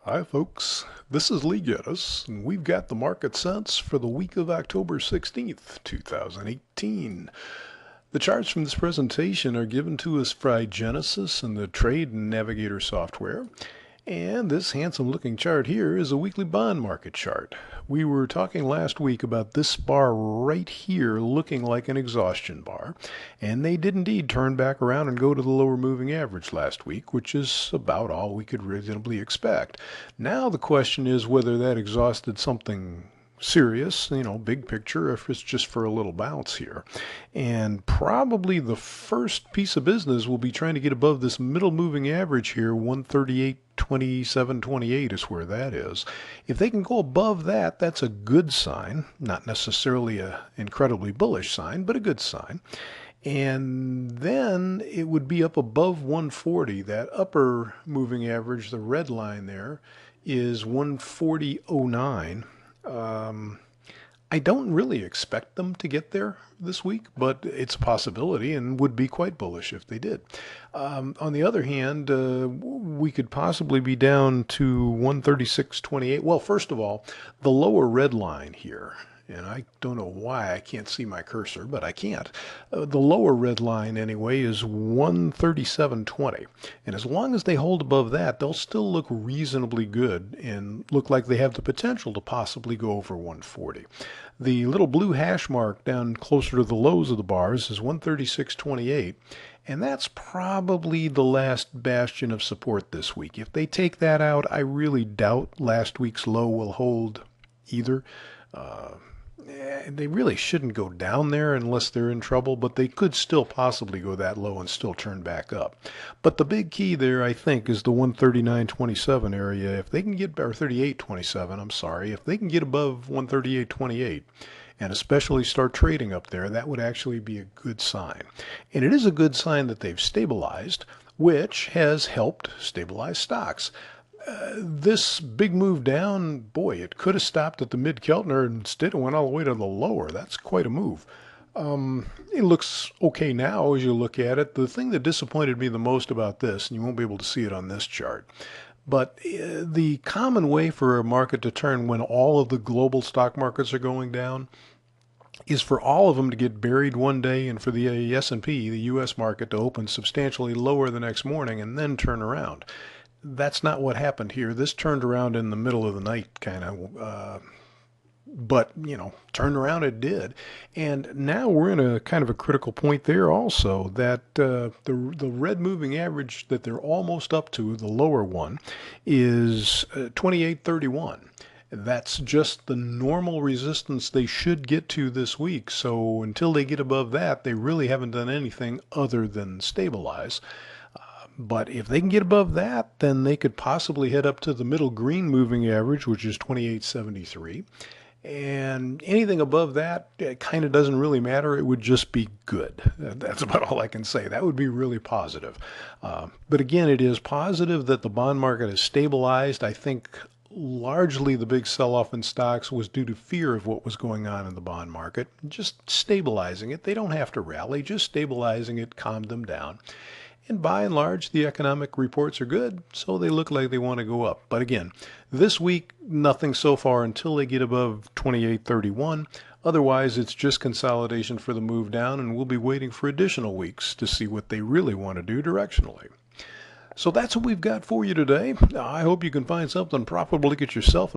Hi folks, this is Gettess, and we've got the market sense for the week of October 16th, 2018. The charts from this presentation are given to us by Genesis and the Trade Navigator software. And this handsome looking chart here is a weekly bond market chart. We were talking last week about this bar right here looking like an exhaustion bar, and they did indeed turn back around and go to the lower moving average last week, which is about all we could reasonably expect. Now the question is whether that exhausted something serious, big picture, if it's just for a little bounce here. And probably the first piece of business will be trying to get above this middle moving average here, 138.2728 is where that is. If they can go above that, that's a good sign. Not necessarily an incredibly bullish sign, but a good sign. And then it would be up above 140. That upper moving average, the red line there, is 140.09. I don't really expect them to get there this week, but it's a possibility and would be quite bullish if they did. On the other hand, we could possibly be down to 136.28. Well, first of all, the lower red line here, and I don't know why I can't see my cursor, but I can't. The lower red line anyway is 137.20. And as long as they hold above that, they'll still look reasonably good and look like they have the potential to possibly go over 140. The little blue hash mark down closer to the lows of the bars is 136.28. And that's probably the last bastion of support this week. If they take that out, I really doubt last week's low will hold either. They really shouldn't go down there unless they're in trouble, but they could still possibly go that low and still turn back up. But the big key there, I think, is the 139.27 area. If they can get, or 38.27, I'm sorry, if they can get above 138.28 and especially start trading up there, that would actually be a good sign. And it is a good sign that they've stabilized, which has helped stabilize stocks. This big move down, boy, it could have stopped at the mid-Keltner and instead it went all the way to the lower. That's quite a move. It looks okay now as you look at it. The thing that disappointed me the most about this, and you won't be able to see it on this chart, but the common way for a market to turn when all of the global stock markets are going down is for all of them to get buried one day and for the S&P, the U.S. market, to open substantially lower the next morning and then turn around. That's not what happened here. This turned around in the middle of the night, kind of, but turned around it did. And now we're in a kind of a critical point there also, that the red moving average that they're almost up to, the lower one, is 28.31. That's just the normal resistance they should get to this week. So until they get above that, they really haven't done anything other than stabilize. But if they can get above that, then they could possibly head up to the middle green moving average, which is 28.73. And anything above that, it kind of doesn't really matter. It would just be good. That's about all I can say. That would be really positive. But again, it is positive that the bond market has stabilized. I think largely the big sell-off in stocks was due to fear of what was going on in the bond market. Just stabilizing it. They don't have to rally. Just stabilizing it calmed them down. And by and large, the economic reports are good, so they look like they want to go up. But again, this week, nothing so far until they get above 28.31. Otherwise, it's just consolidation for the move down, and we'll be waiting for additional weeks to see what they really want to do directionally. So that's what we've got for you today. I hope you can find something profitable to get yourself